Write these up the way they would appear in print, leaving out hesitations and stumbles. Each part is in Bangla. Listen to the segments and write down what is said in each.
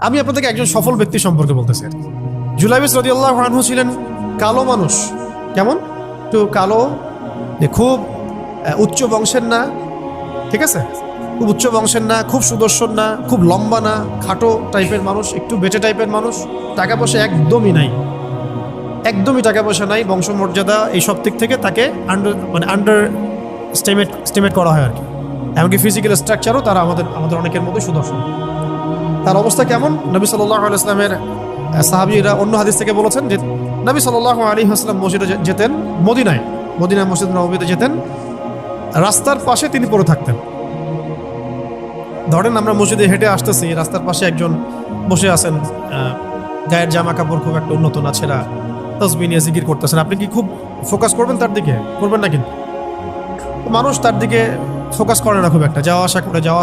আমি আপনাদেরকে একজন সফল ব্যক্তি সম্পর্কে বলতেছি। জুলাইবিস রাদিয়াল্লাহু আনহু ছিলেন কালো মানুষ। কেমন? একটু কালো, খুব উচ্চ বংশের না, ঠিক আছে, খুব উচ্চ বংশের না, খুব সুদর্শন না, খুব লম্বা না, খাটো টাইপের মানুষ, একটু বেটে টাইপের মানুষ। টাকা পয়সা একদমই নাই, একদমই টাকা পয়সা নাই, বংশমর্যাদা এই সব দিক থেকে তাকে আন্ডার স্টিমেট করা হয় আর কি। এমনকি ফিজিক্যাল স্ট্রাকচারও তারা আমাদের অনেকের মধ্যে সুদর্শন। তার অবস্থা কেমন? নবী সাল্লাল্লাহু আলাইহি ওয়াসাল্লামের সাহাবীরা অন্য হাদিস থেকে বলেছেন যে নবী সাল্লাল্লাহু আলাইহি ওয়াসাল্লাম মসজিদে যেতেন, মদিনায় মসজিদ নববীতে যেতেন, রাস্তার পাশে তিনি পড়ে থাকতেন। ধরেন আমরা মসজিদে হেঁটে আসতেছি, রাস্তার পাশে একজন বসে আছেন, গায়ের জামা কাপড় খুব একটা উন্নত না, ছেঁড়া, তাসবিহ নিয়ে জিকির করতেছেন। আপনি কি খুব ফোকাস করবেন তার দিকে? করবেন না। কিন্তু মানুষ তার দিকে ফোকাস করে না খুব একটা, যাওয়া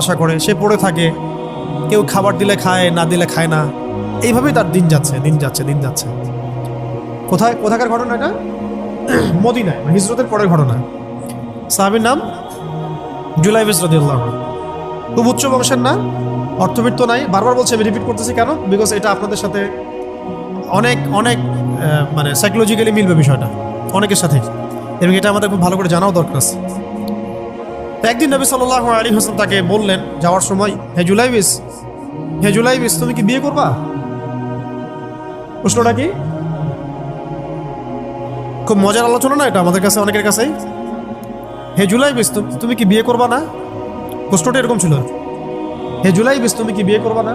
আসা করে সে পড়ে থাকে। কেউ খাবার দিলে খায়, না দিলে খায় না, এইভাবেই তার দিন যাচ্ছে। কোথাকার ঘটনা এটা? মদিনায়, হিজরতের পরের ঘটনা। সাহাবীর নাম জুলাইবিস রাদিয়াল্লাহু আনহু। খুব উচ্চ বংশের না, অর্থবিত্ত নাই। বারবার বলছি, আমি রিপিট করতেছি কেন? বিকজ এটা আপনাদের সাথে অনেক অনেক মানে সাইকোলজিক্যালি মিলবে বিষয়টা অনেকের সাথে, এবং এটা আমাদের খুব ভালো করে জানাও দরকার আছে। একদিন নবী সাল্লাল্লাহু আলাইহি ওয়াসাল্লাম তাকে বললেন যাওয়ার সময়, হে জুলাইবিস, তুমি কি বিয়ে করবা? প্রশ্নটা কি? খুব মজার আলোচনা না এটা আমাদের কাছে, অনেকের কাছেই। হে জুলাইবিস, তুমি কি বিয়ে করবা না? প্রশ্নটা এরকম ছিল, হে জুলাইবিস, তুমি কি বিয়ে করবা না?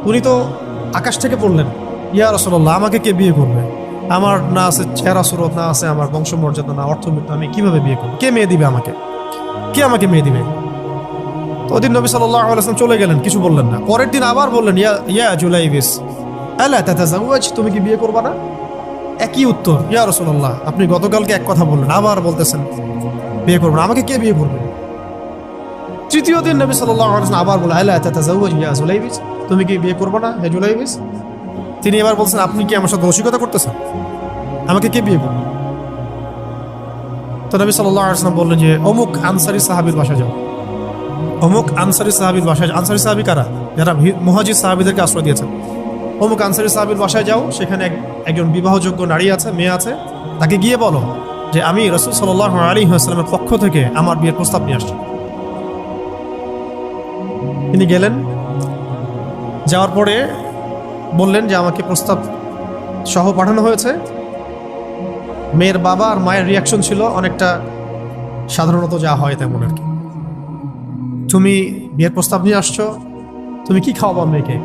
উনি তো আকাশ থেকে পড়লেন, ইয়া রাসূলুল্লাহ, আমাকে কে বিয়ে করবে? আমার না আছে চেহারা সুরত, না আছে আমার বংশমর্যাদা, না অর্থবিত্ত, আমি কিভাবে বিয়ে করবো? কে মেয়ে দিবে আমাকে? কে আমাকে মেয়ে দিবে? তো ওদিন নবী সাল্লাল্লাহু আলাইহি ওয়াসাল্লাম চলে গেলেন, কিছু বললেন না। পরের দিন আবার বললেন, ইয়া জুলাইবিস, আলা তাতাজাওয়াজ, তুমি কি বিয়ে করবা না? একই উত্তর, ইয়া রাসূলুল্লাহ, আপনি গতকালকে এক কথা বললেন, আবার বলতেছেন বিয়ে করবেন, আমাকে কে বিয়ে করবে? তৃতীয় দিন নবী সাল্লাল্লাহু আলাইহি ওয়াসাল্লাম আবার বললেন, আলা তাতাজাওয়াজ ইয়া জুলাইবিস, তুমি কি বিয়ে করবে না হে জুলাইবিস? তিনি এবার বলছেন, আপনি কি আমার সাথে রসিকতা করতেছেন? আমাকে কে বিয়ে করবে? তো নবী সাল্লাল্লাহু আলাইহি ওয়াসাল্লাম বললেন যে অমুক আনসারী সাহাবীর বাসায় যাও। অমুক আনসারী সাহাবীর বাসায়, আনসারী সাহাবী কারা? যারা মুহাজির সাহাবীদেরকে আশ্রয় দিয়েছেন। অমুক আনসারী সাহাবীর বাসায় যাও, সেখানে একজন বিবাহযোগ্য নারী আছে, মেয়ে আছে, তাকে গিয়ে বলো যে আমি রাসূল সাল্লাল্লাহু আলাইহি ওয়াসাল্লামের পক্ষ থেকে আমার বিয়ের প্রস্তাব নিয়ে আসছি। তিনি গেলেন, যাওয়ার পরে বললেন যে আমাকে প্রস্তাব সহ পাঠানো হয়েছে। মেয়ের বাবা আর মায়ের রিয়াকশন ছিল অনেকটা সাধারণত যা হয় তেমন আর কি। তুমি বিয়ের প্রস্তাব নিয়ে আসছো, তুমি কি খাওয়াবা মেয়েকে?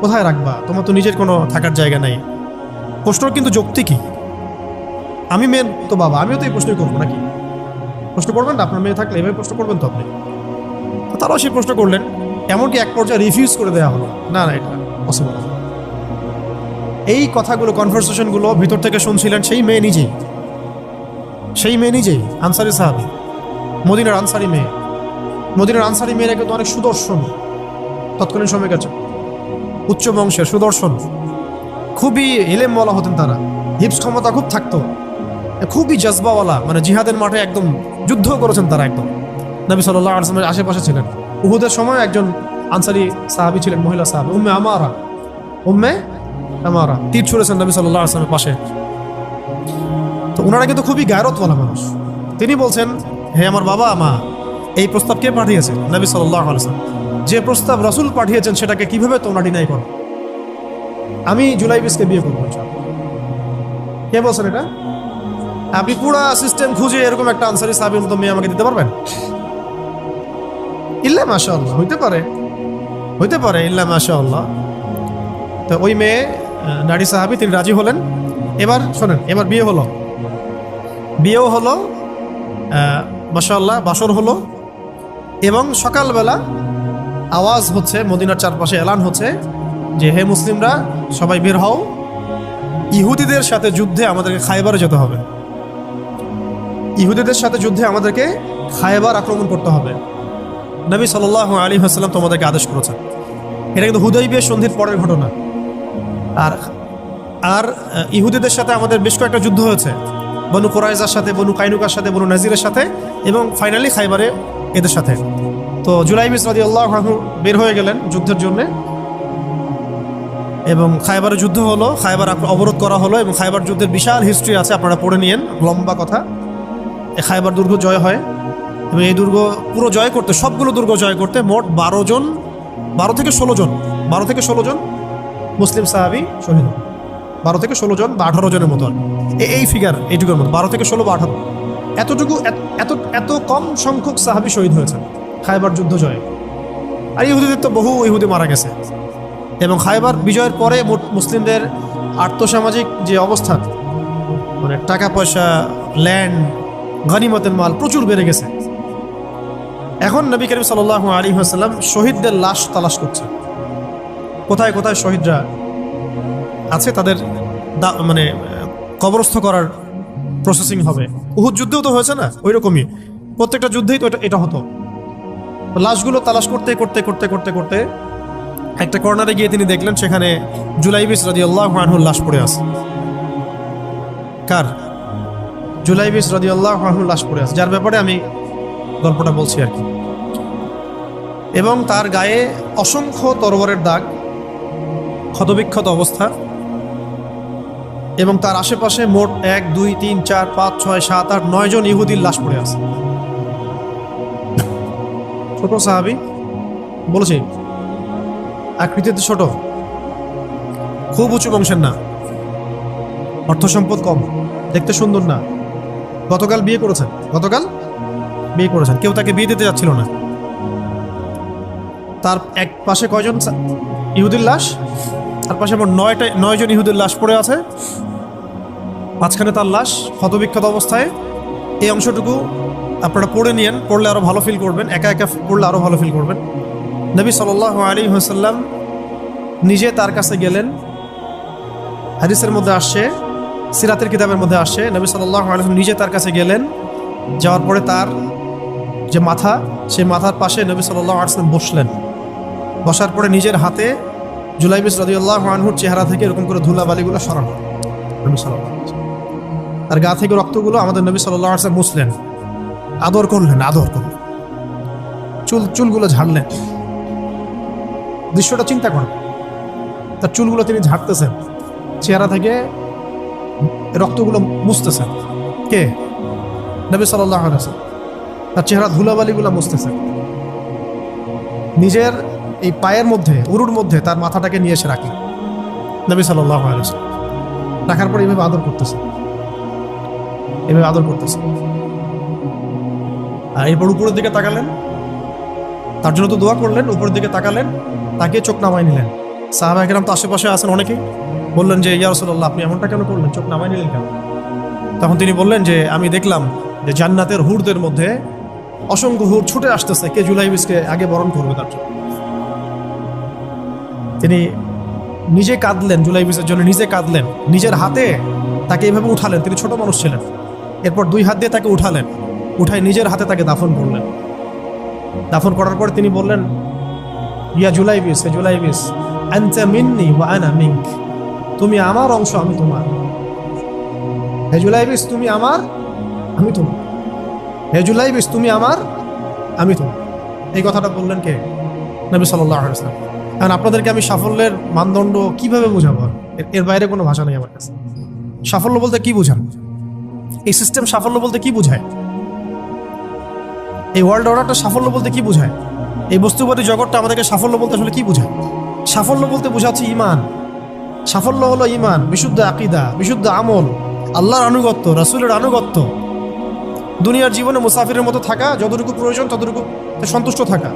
কোথায় রাখবা? তোমার তো নিজের কোনো থাকার জায়গা নাই। প্রশ্নর কিন্তু যুক্তি কি? আমি মেয়ের তো বাবা, আমিও তো এই প্রশ্নই করবো নাকি? প্রশ্ন করবেন না? আপনার মেয়ে থাকলে এভাবে প্রশ্ন করবেন তো আপনি। তো তারাও সেই প্রশ্ন করলেন, এমনকি এক পর্যায়ে রিফিউজ করে দেওয়া হলো, না এটা পসিবল। এই কথাগুলো, কনভারসেশনগুলো ভিতর থেকে শুনছিলেন সেই মেয়ে নিজেই, আনসারী সাহাবী, মদিনার আনসারী মেয়ে। মদিনার আনসারী মেয়েরা কিন্তু অনেক সুদর্শন, তৎকালীন সময় গেছে, উচ্চ বংশের, সুদর্শন, খুবই ইলেম বলা হতেন তারা, হিপস ক্ষমতা খুব থাকতো, খুবই জজবাওয়ালা, মানে জিহাদের মাঠে একদম যুদ্ধ করেছেন তারা একদম। নবী সাল্লাল্লাহু আলাইহি ওয়াসাল্লামের আশেপাশে ছিলেন। উহুদের সময় একজন আনসারী সাহাবী ছিলেন, মহিলা সাহাবী, উম্মে আমারা, তীর ছুঁড়েছেন নবী সাল্লাল্লাহু আলাইহি ওয়াসাল্লামের পাশে। তো ওনারা কিন্তু খুবই গায়রতওয়ালা মানুষ। তিনি বলছেন, হে আমার বাবা মা, এই প্রস্তাব কে পাঠিয়েছে? নবী সাল্লাল্লাহু আলাইহি ওয়াসাল্লাম। যে প্রস্তাব রাসূল পাঠিয়েছেন সেটাকে কিভাবে তোমরা ডিনাই করো? আমি জুলাইবিসকে বিয়ে করবো। কে বলছেন এটা? আপনি পুরো সিস্টেম খুঁজে এরকম একটা আনসারী সাহাবীর মতো মেয়ে আমাকে দিতে পারবেন? ইল্লা মাশাআল্লাহ, হইতে পারে ইল্লা মাশাআল্লাহ। তো ওই মেয়ে নারী সাহাবী, তিনি রাজি হলেন। এবার শোনেন, এবার বিয়েও হলো, মাশাআল্লাহ, বাসর হলো, এবং সকালবেলা আওয়াজ হচ্ছে, মদিনার চারপাশে এলান হচ্ছে যে হে মুসলিমরা সবাই বের হও, ইহুদিদের সাথে যুদ্ধে আমাদেরকে খায়বারে যেতে হবে। ইহুদিদের সাথে যুদ্ধে আমাদেরকে খায়বার আক্রমণ করতে হবে। নবী সাল্লাল্লাহু আলাইহি ওয়াসাল্লাম তোমাদেরকে আদেশ করেছেন। এটা কিন্তু হুদাইবিয়া সন্ধির পরের ঘটনা। আর ইহুদিদের সাথে আমাদের বেশ কয়েকটা যুদ্ধ হয়েছে, বনু কুরাইজার সাথে, বনু কাইনুকার সাথে, বনু নাজিরের সাথে, এবং ফাইনালি খাইবারে এদের সাথে। তো জুলাইবিস রাদিয়াল্লাহু আনহু বের হয়ে গেলেন যুদ্ধের জন্য। এবং খায়বারের যুদ্ধ হলো, খায়বার অবরোধ করা হলো এবং খায়বার যুদ্ধের বিশাল হিস্ট্রি আছে, আপনারা পড়ে নিয়েন, লম্বা কথা। এই খায়বার দুর্গ জয় হয় এবং এই দুর্গ পুরো জয় করতে, সবগুলো দুর্গ জয় করতে মোট 12 থেকে 16 জন মুসলিম সাহাবী শহীদ হন। 12 থেকে 16 জন বা 18 জনের মতো, এই ফিগার এইটুকুর মতো, 12 থেকে 16 বা 18, এতটুকু এত কম সংখ্যক সাহাবী শহীদ হয়েছেন খায়বার যুদ্ধ জয়ে। আর ইহুদিদের তো বহু ইহুদি মারা গেছে। এবং খায়বার বিজয়ের পরে মুসলিমদের আর্থসামাজিক যে অবস্থা, মানে টাকা পয়সা, ল্যান্ড, গনিমতের মাল প্রচুর বেড়ে গেছে। এখন নবী করিম সাল্লাল্লাহু আলাইহি ওয়াসাল্লাম শহীদদের লাশ তালাশ করছে, কোথায় কোথায় শহীদরা আছে, তাদের মানে কবরস্থ করার প্রসেসিং হবে। উহুদ যুদ্ধেও তো হয়েছে না, ওই রকমই প্রত্যেকটা যুদ্ধেই তো এটা হতো। লাশগুলো তালাশ করতে করতে করতে করতে করতে একটা কর্নারে গিয়ে তিনি দেখলেন সেখানে জুলাইবিস রাদিয়াল্লাহু আনহুর লাশ পড়ে আছে। কার? জুলাইবিস রাদিয়াল্লাহু আনহুর লাশ পড়ে আছে, যার ব্যাপারে আমি গল্পটা বলছি আর কি। এবং তার গায়ে অসংখ্য তরবারের দাগ, ক্ষতবিক্ষত অবস্থা, এবং তার আশেপাশে মোট 1, 2, 3, 4, 5, 6, 7, 8, 9 জন ইহুদির লাশ পড়ে আছে। ছোট সাহাবী, বলেছি আকৃতিতে ছোট, খুব উঁচু বংশের না, অর্থ সম্পদ কম, দেখতে সুন্দর না। গতকাল বিয়ে করেছেন, কেউ তাকে বিয়ে দিতে যাচ্ছিল না। তার এক পাশে কয়জন ইহুদির লাশ? তার পাশে আমার 9 জন ইহুদির লাশ পড়ে আছে, মাঝখানে তার লাশ ক্ষতবিক্ষত অবস্থায়। এই অংশটুকু আপনারা পড়ে নিয়েন, পড়লে আরো ভালো ফিল করবেন, একা একা পড়লে আরো ভালো ফিল করবেন। নবী সাল্লাল্লাহু আলাইহি ওয়াসাল্লাম নিজে তার কাছে গেলেন। হাদিসের মধ্যে আসছে, সিরাতের কিতাবের মধ্যে আসছে, নবী সাল্লাল্লাহু আলাইহি ওয়াসাল্লাম নিজে তার কাছে গেলেন। যাওয়ার পরে তার যে মাথা, সেই মাথার পাশে নবী সাল্লাল্লাহু আলাইহি ওয়াসাল্লাম বসলেন। বসার পরে নিজের হাতে জুলাইবিস রাদিয়াল্লাহু আনহুর চেহারা থেকে এরকম করে ধুলাবালিগুলো সরান নবী সাল্লাল্লাহু আলাইহি ওয়াসাল্লাম। তার গা থেকে রক্তগুলো আমাদের নবী সাল্লাল্লাহু আলাইহি ওয়াসাল্লাম মুছলেন, আদর করলেন, চুলগুলো ঝাড়লেন। দৃশ্যটা চিন্তা করেন, তার চুলগুলো তিনি ঝাড়তেছেন, চেহারা থেকে রক্তগুলো মুছতেছেন। কে? নবী সাল্লাল্লাহু আলাইহি ওয়াসাল্লাম তার চেহারা ধুলাবালিগুলো মুছতেছেন। নিজের এই পায়ের মধ্যে, উরুর মধ্যে তার মাথাটাকে নিয়ে এসে রাখলেন নবী সাল্লাল্লাহু আলাইহি ওয়াসাল্লাম। রাখার পরে এইভাবে আদর করতেছেন। আর এরপর উপরের দিকে তাকালেন, তার জন্য তো দোয়া করলেন, উপরের দিকে তাকালেন, তাকে চোখ নামাই নিলেন। সাহাবায়ে কেরাম তো আশেপাশে আছেন অনেকেই, বললেন যে ইয়া রাসূলুল্লাহ, আপনি এমনটা কেন করলেন, চোখ নামাই নিলেন কেন? তখন তিনি বললেন যে আমি দেখলাম যে জান্নাতের হুরদের মধ্যে অসংখ্য হুর ছুটে আসতেছে, কে জুলাইবিসকে আগে বরণ করবে তার জন্য। তিনি নিজে কাঁদলেন, জুলাইবিসের জন্য নিজে কাঁদলেন, নিজের হাতে তাকে এইভাবে উঠালেন। তিনি ছোট মানুষ ছিলেন। এরপর 2 হাত দিয়ে তাকে উঠালেন, উঠায় নিজের হাতে তাকে দাফন করলেন। দাফন করার পর তিনি বললেন, ইয়া জুলাইবিস, হে জুলাইবিস, আনতা মিন্নি ওয়া আনা মিনক, তুমি আমার অংশ, আমি তোমার। হে জুলাইবিস, তুমি আমার, আমি তোমার। হে জুলাইবিস, তুমি আমার, আমি তোমার। এই কথাটা বললেন কে? নবী সাল্লাল্লাহু আলাইহি ওয়াসাল্লাম। এখন আপনাদেরকে আমি সাফল্যের মানদণ্ড কিভাবে বোঝাবো? এর বাইরে কোনো ভাষা নেই আমার কাছে। সাফল্য বলতে কি বোঝান? এই সিস্টেম সাফল্য বলতে কি বোঝায়? এই ওয়ার্ল্ড অর্ডারটা সাফল্য বলতে কি বোঝায়? এই বস্তুবাদী জগৎটা আমাদেরকে সাফল্য বলতে আসলে কি বোঝায়? সাফল্য বলতে বোঝাচ্ছে ইমান। সাফল্য হলো ইমান, বিশুদ্ধ আকীদা, বিশুদ্ধ আমল, আল্লাহর আনুগত্য, রাসূলের আনুগত্য, দুনিয়ার জীবনে মুসাফিরের মতো থাকা, যতটুকু প্রয়োজন ততটুকু সন্তুষ্ট থাকা,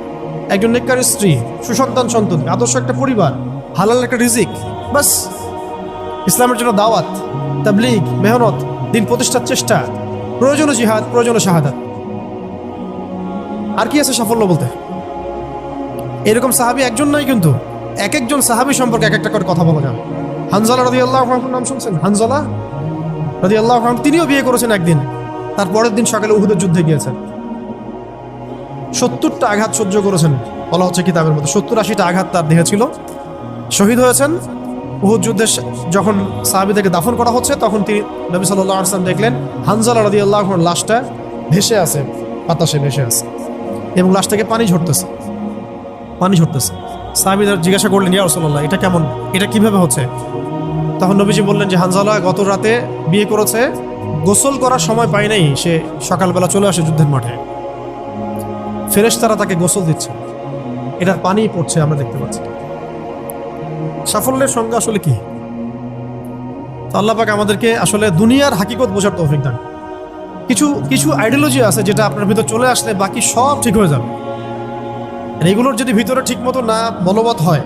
একজন নেককার স্ত্রী, সুসন্তান সন্ততি, আদর্শ একটা পরিবার, হালাল একটা রিজিক, বাস। ইসলামের জন্য দাওয়াত, তাবলীগ, মেহনত, দিন প্রতিষ্ঠার চেষ্টা, প্রয়োজনীয় জিহাদ, প্রয়োজনীয় শাহাদাত। আর কি আছে সাফল্য বলতে? এরকম সাহাবী একজন নয়, কিন্তু এক একজন সাহাবী সম্পর্কে এক একটা করে কথা বলা যাবে। হানজালা রাদিয়াল্লাহু আনহুর নাম শুনছেন? হানজালা রাদিয়াল্লাহু আনহু, তিনিও বিয়ে করেছেন একদিন। তার পরের দিন সকালে উহুদের যুদ্ধে গিয়েছেন। 70টা আঘাত সহ্য করেছেন, বলা হচ্ছে কিতাবের মধ্যে 70-80টা আঘাত তার দেহে ছিল। শহীদ হয়েছেন। উহুদ যুদ্ধে যখন সাহাবীদেরকে দাফন করা হচ্ছে, তখন তিনি নবী সাল্লাল্লাহু আলাইহি ওয়াসাল্লাম দেখলেন হানজালা রাদিয়াল্লাহু আনহুর লাশটা ভেসে আছে, বাতাসে ভেসে আছে, এবং লাশ থেকে পানি ঝরতেছে। সাহাবীরা জিজ্ঞাসা করলেন, ইয়া রাসূলুল্লাহ, এটা কেমন, এটা কিভাবে হচ্ছে? তখন নবীজি বললেন যে হানজালা গত রাতে বিয়ে করেছে, গোসল করার সময় পায় নাই, সে সকালবেলা চলে আসে যুদ্ধের মাঠে, ফেরেশতারা তাকে গোসল দিচ্ছে, এটার পানি পড়ছে, আমরা দেখতে পাচ্ছি। সাফল্যের সঙ্গে আসলে কি? তো আল্লাহ পাক আমাদেরকে আসলে দুনিয়ার হাকিকত বোঝার তৌফিক দান। কিছু কিছু আইডিওলজি আছে যেটা আপনার ভিতর চলে আসলে বাকি সব ঠিক হয়ে যাবে। আর এগুলোর যদি ভিতরে ঠিক মতো না বলবৎ হয়,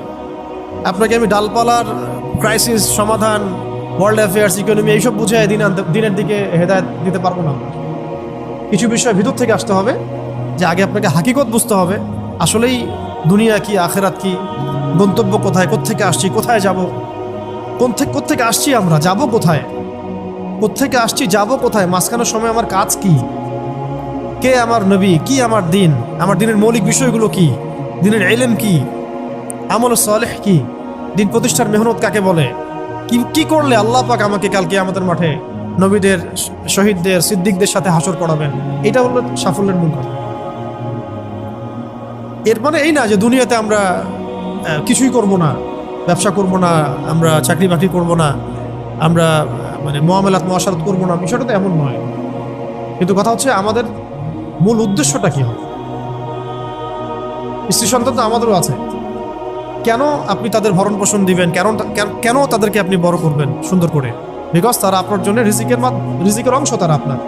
আপনাকে আমি ডালপালার ক্রাইসিস সমাধান, ওয়ার্ল্ড অ্যাফেয়ার্স, ইকোনমি এইসব বুঝে দিনের দিকে হেদায়েত দিতে পারবো না। কিছু বিষয় ভিতর থেকে আসতে হবে, যে আগে আপনাকে হাকিকত বুঝতে হবে, আসলেই দুনিয়া কি, আখেরাত কি, গন্তব্য কোথায়, কোত্থেকে আসছি, কোথায় যাব, কোত্থেকে আসছি, আমরা যাব কোথায়, কোত্থেকে আসছি, যাব কোথায়, মাঝখানের সময় আমার কাজ কি, কে আমার নবী, কি আমার দিন, আমার দিনের মৌলিক বিষয়গুলো কি, দিনের ইলম কি, আমল সালেহ কি, দিন প্রতিষ্ঠার মেহনত কাকে বলে, কি কি করলে আল্লাহ পাক আমাকে কালকে আমাদের মাঠে নবীদের, শহীদদের, সিদ্দিকদের সাথে হাসর করাবেন। এটা হলো সাফল্যের মূল কথা। এর মানে এই না যে দুনিয়াতে আমরা কিছুই করব না, ব্যবসা করব না, আমরা চাকরি বাকরি করব না, আমরা মানে মুআমালাত মুআশারাত করব না, বিষয়টা তো এমন নয়। কিন্তু কথা হচ্ছে আমাদের মূল উদ্দেশ্যটা কি হবে। স্ত্রী সন্তান তো আমাদেরও আছে, কেন আপনি তাদের ভরণ পোষণ দিবেন, কেন তাদেরকে আপনি বড় করবেন সুন্দর করে? বিকজ তারা আপনার জন্য রিজিকের অংশ, তারা আপনার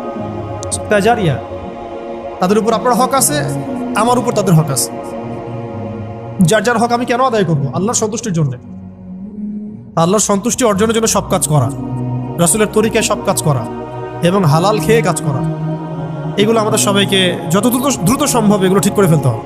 তাজারিয়া, তাদের উপর আপনার হক আছে, আমার উপর তাদের হক আছে। যার যার হক আমি কেন আদায় করবো? আল্লাহর সন্তুষ্টির জন্য, আল্লাহর সন্তুষ্টি অর্জনের জন্য সব কাজ করা, রাসূলের তরিকায় সব কাজ করা এবং হালাল খেয়ে কাজ করা, এগুলো আমাদের সবাইকে যত দ্রুত সম্ভব এগুলো ঠিক করে ফেলতে হবে।